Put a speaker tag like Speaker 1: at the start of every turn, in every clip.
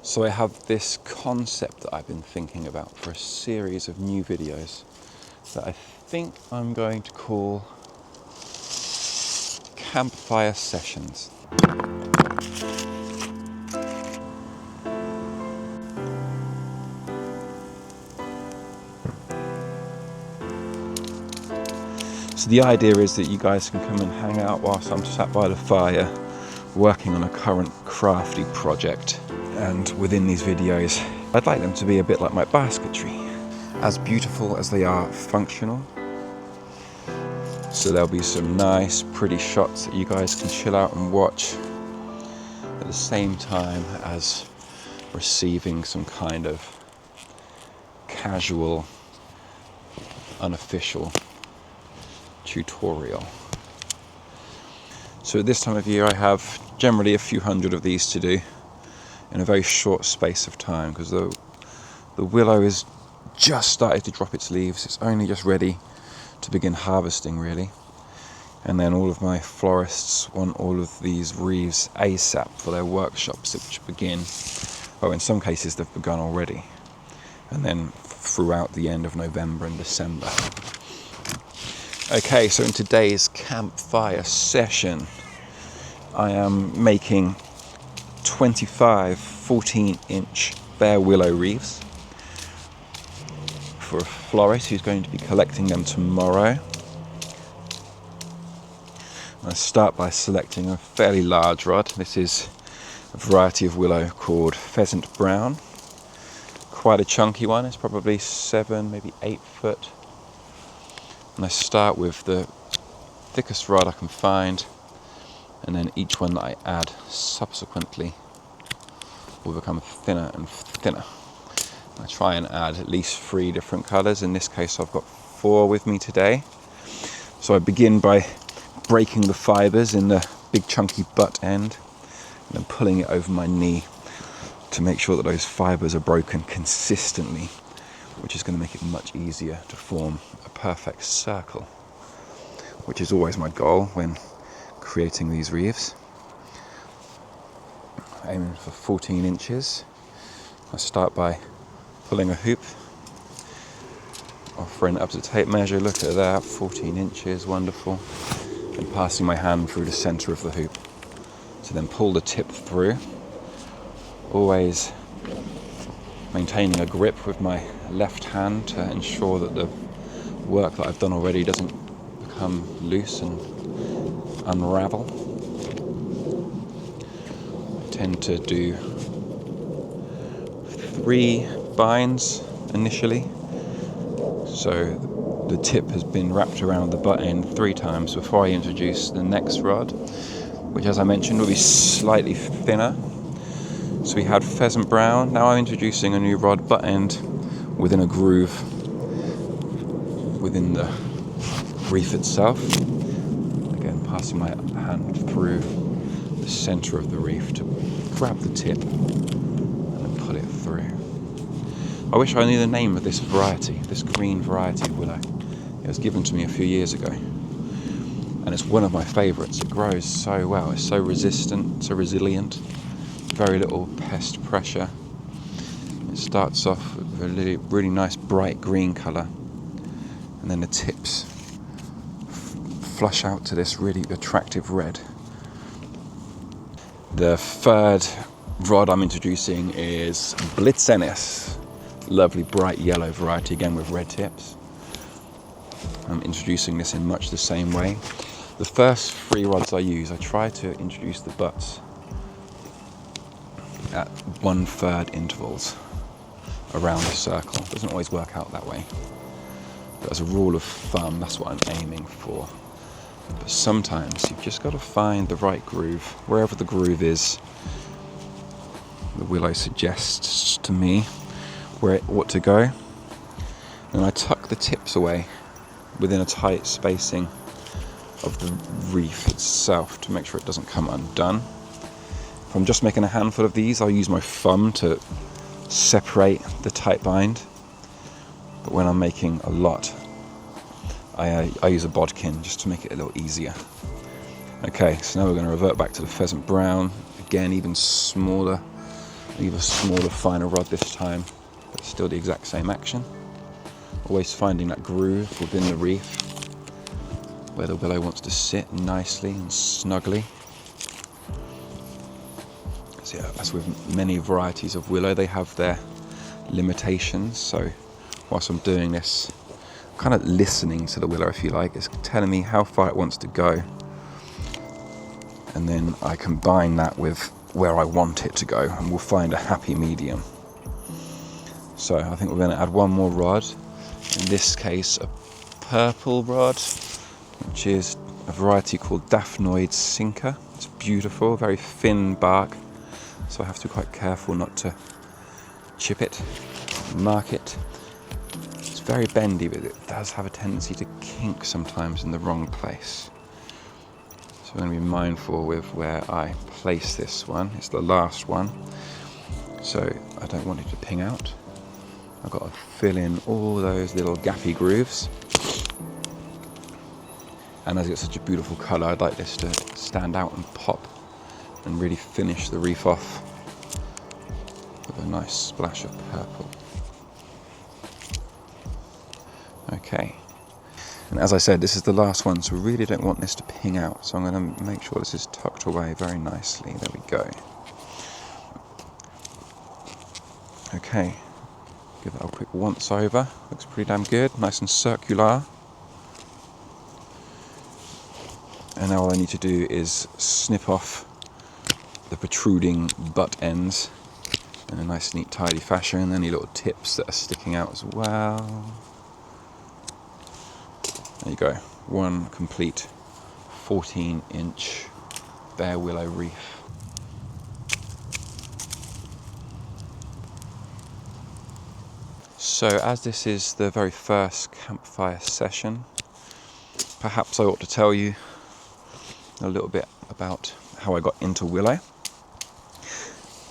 Speaker 1: So I have this concept that I've been thinking about for a series of new videos that I think I'm going to call Campfire Sessions. So the idea is that you guys can come and hang out whilst I'm sat by the fire working on a current crafty project. And within these videos, I'd like them to be a bit like my basketry. As beautiful as they are functional. So there'll be some nice, pretty shots that you guys can chill out and watch at the same time as receiving some kind of casual, unofficial tutorial. So at this time of year I have generally a few hundred of these to do in a very short space of time, because the willow is just started to drop its leaves. It's only just ready to begin harvesting, really. And then all of my florists want all of these wreaths ASAP for their workshops, which begin, well, in some cases they've begun already, and then throughout the end of November and December. Okay, so in today's campfire session, I am making 25 14-inch bare willow wreaths for a florist who's going to be collecting them tomorrow. I start by selecting a fairly large rod. This is a variety of willow called Pheasant Brown. Quite a chunky one, it's probably 7, maybe 8 foot. And I start with the thickest rod I can find, and then each one that I add subsequently will become thinner and thinner. I try and add at least 3 different colours. In this case I've got 4 with me today. So I begin by breaking the fibres in the big chunky butt end and then pulling it over my knee to make sure that those fibres are broken consistently, which is going to make it much easier to form a perfect circle, which is always my goal when creating these wreaths. Aiming for 14 inches. I start by pulling a hoop, offering up to tape measure. Look at that, 14 inches, wonderful. And passing my hand through the center of the hoop to then pull the tip through, always maintaining a grip with my left hand to ensure that the work that I've done already doesn't become loose and unravel. I tend to do 3 binds initially, so the tip has been wrapped around the butt end 3 times before I introduce the next rod, which, as I mentioned, will be slightly thinner. So we had Pheasant Brown. Now I'm introducing a new rod, butt end within a groove within the wreath itself. Again, passing my hand through the center of the wreath to grab the tip and then pull it through. I wish I knew the name of this variety, this green variety of willow. It was given to me a few years ago, and it's one of my favourites. It grows so well, it's so resistant, so resilient, very little pest pressure. It starts off with a really nice bright green colour, and then the tips flush out to this really attractive red. The third rod I'm introducing is Blitzenis. Lovely bright yellow variety, again with red tips. I'm introducing this in much the same way. The first 3 rods I use, I try to introduce the butts at 1/3 intervals around the circle. It doesn't always work out that way, but as a rule of thumb, that's what I'm aiming for. But sometimes you've just got to find the right groove. Wherever the groove is, the willow suggests to me where it ought to go. And I tuck the tips away within a tight spacing of the wreath itself to make sure it doesn't come undone. If I'm just making a handful of these, I'll use my thumb to separate the tight bind. But when I'm making a lot, I use a bodkin just to make it a little easier. Okay, so now we're going to revert back to the Pheasant Brown. Again, even smaller Leave a smaller, finer rod this time, but still the exact same action. Always finding that groove within the wreath where the willow wants to sit nicely and snugly. So yeah, as with many varieties of willow, they have their limitations. So whilst I'm doing this, kind of listening to the willow, if you like, it's telling me how far it wants to go. And then I combine that with where I want it to go, and we'll find a happy medium. So I think we're going to add one more rod, in this case a purple rod, which is a variety called Daphnoid Sinker. It's beautiful, very thin bark, so I have to be quite careful not to chip it, mark it. It's very bendy, but it does have a tendency to kink sometimes in the wrong place. So I'm going to be mindful with where I place this one. It's the last one, so I don't want it to ping out. I've got to fill in all those little gappy grooves. And as it's such a beautiful colour, I'd like this to stand out and pop and really finish the wreath off with a nice splash of purple. Okay. And as I said, this is the last one, so we really don't want this to ping out. So I'm going to make sure this is tucked away very nicely. There we go. Okay. Give that a quick once over. Looks pretty damn good. Nice and circular. And now all I need to do is snip off the protruding butt ends in a nice, neat, tidy fashion. Any little tips that are sticking out as well. There you go, one complete 14-inch bare willow wreath. So as this is the very first campfire session, perhaps I ought to tell you a little bit about how I got into willow,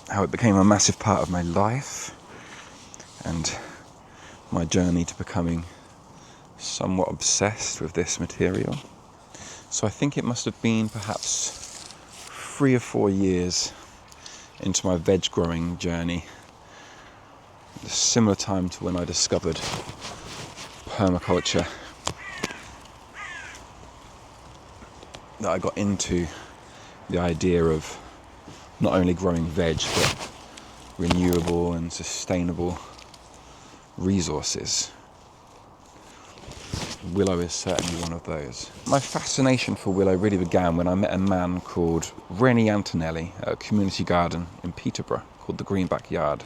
Speaker 1: how it became a massive part of my life, and my journey to becoming somewhat obsessed with this material. So I think it must have been perhaps 3 or 4 years into my veg growing journey, a similar time to when I discovered permaculture, that I got into the idea of not only growing veg but renewable and sustainable resources. Willow is certainly one of those. My fascination for willow really began when I met a man called Rennie Antonelli at a community garden in Peterborough called the Green Backyard.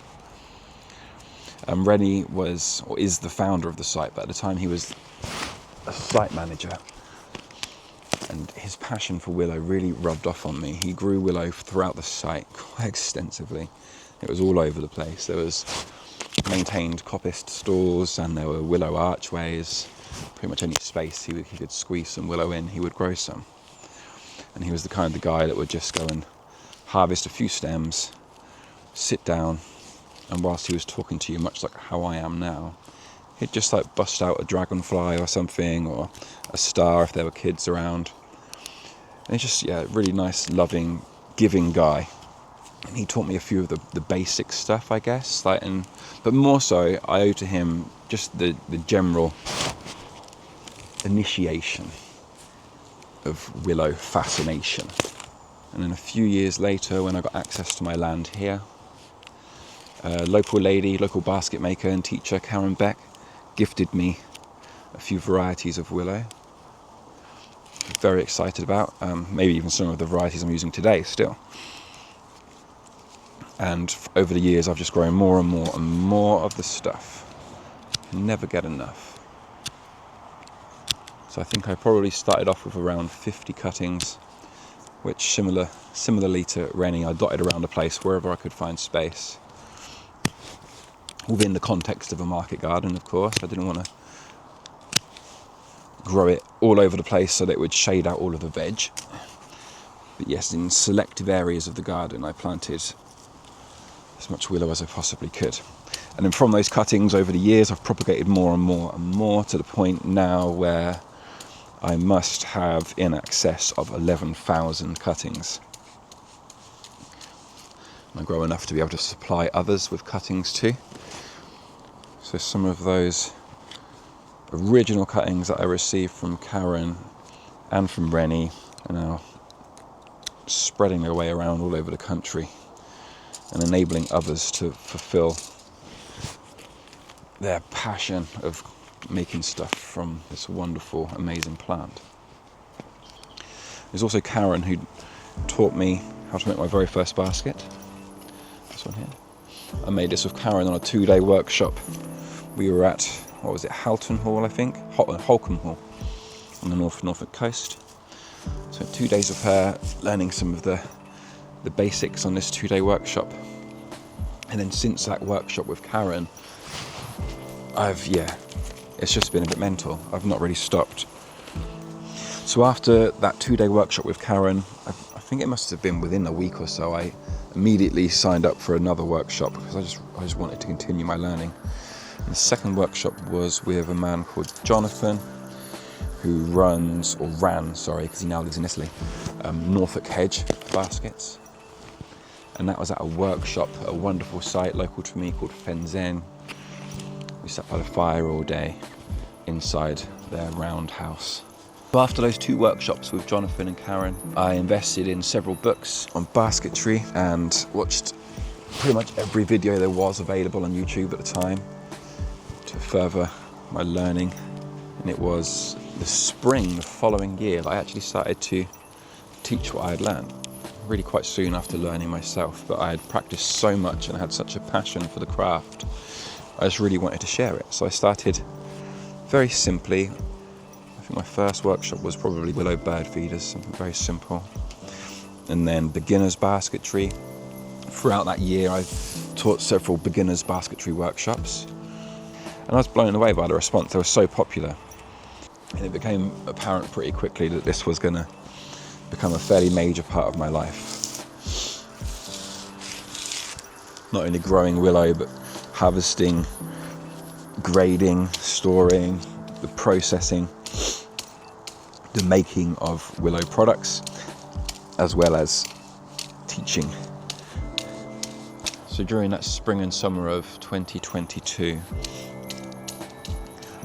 Speaker 1: Rennie was, or is, the founder of the site, but at the time he was a site manager. And his passion for willow really rubbed off on me. He grew willow throughout the site quite extensively. It was all over the place. There was maintained Coppice stalls, and there were willow archways. Pretty much any space he could squeeze some willow in, he would grow some. And he was the kind of guy that would just go and harvest a few stems, sit down, and whilst he was talking to you, much like how I am now, he'd just like bust out a dragonfly or something, or a star if there were kids around. And he's just, yeah, really nice, loving, giving guy. And he taught me a few of the basic stuff, I guess. But more so, I owe to him just the general initiation of willow fascination. And then a few years later, when I got access to my land here, a local basket maker and teacher, Karen Beck, gifted me a few varieties of willow. Very excited about, maybe even some of the varieties I'm using today still. And over the years, I've just grown more and more and more of the stuff. Can never get enough. So I think I probably started off with around 50 cuttings, which similarly to Rennie, I dotted around the place wherever I could find space. Within the context of a market garden, of course. I didn't want to grow it all over the place so that it would shade out all of the veg. But yes, in selective areas of the garden, I planted as much willow as I possibly could. And then from those cuttings over the years, I've propagated more and more and more, to the point now where I must have in excess of 11,000 cuttings. I grow enough to be able to supply others with cuttings too. So some of those original cuttings that I received from Karen and from Rennie are now spreading their way around all over the country and enabling others to fulfill their passion of making stuff from this wonderful, amazing plant. There's also Karen who taught me how to make my very first basket. This one here. I made this with Karen on a 2-day workshop. We were at, what was it, Halton Hall, I think? Holcombe Hall on the Norfolk coast. So 2 days of her learning some of the basics on this 2-day workshop. And then since that workshop with Karen, it's just been a bit mental. I've not really stopped. So after that 2-day workshop with Karen, I think it must have been within a week or so, I immediately signed up for another workshop because I just wanted to continue my learning. And the second workshop was with a man called Jonathan, who ran, because he now lives in Italy, Norfolk hedge baskets. And that was at a workshop at a wonderful site local to me called Fenzen. We sat by the fire all day inside their round house. So after those 2 workshops with Jonathan and Karen, I invested in several books on basketry and watched pretty much every video there was available on YouTube at the time to further my learning. And it was the spring the following year that I actually started to teach what I had learned. Really quite soon after learning myself, but I had practiced so much and I had such a passion for the craft. I just really wanted to share it. So I started very simply. I think my first workshop was probably willow bird feeders, something very simple. And then beginners basketry. Throughout that year, I taught several beginners basketry workshops. And I was blown away by the response. They were so popular. And it became apparent pretty quickly that this was going to become a fairly major part of my life. Not only growing willow, but harvesting, grading, storing, the processing, the making of willow products, as well as teaching. So during that spring and summer of 2022,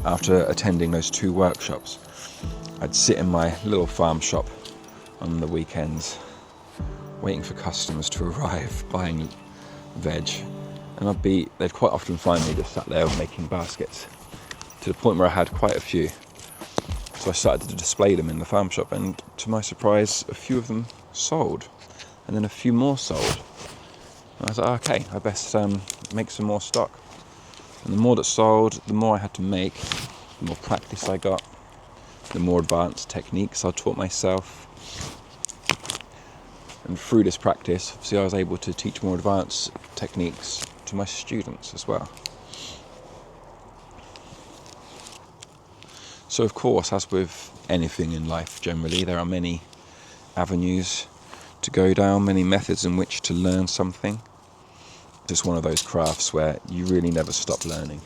Speaker 1: after attending those 2 workshops, I'd sit in my little farm shop on the weekends, waiting for customers to arrive, buying veg, and they'd quite often find me just sat there making baskets, to the point where I had quite a few. So I started to display them in the farm shop, and to my surprise, a few of them sold, and then a few more sold. And I was like, okay, I best make some more stock. And the more that sold, the more I had to make, the more practice I got, the more advanced techniques I taught myself. And through this practice, obviously I was able to teach more advanced techniques to my students as well. So of course, as with anything in life generally, there are many avenues to go down, many methods in which to learn something. It's one of those crafts where you really never stop learning.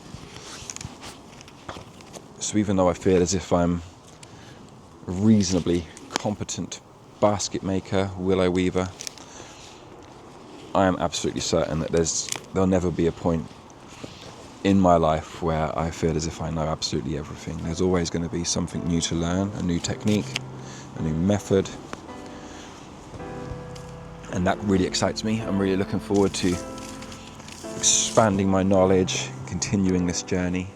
Speaker 1: So even though I feel as if I'm a reasonably competent basket maker, willow weaver, I am absolutely certain that there'll never be a point in my life where I feel as if I know absolutely everything. There's always going to be something new to learn, a new technique, a new method, and that really excites me. I'm really looking forward to expanding my knowledge, continuing this journey.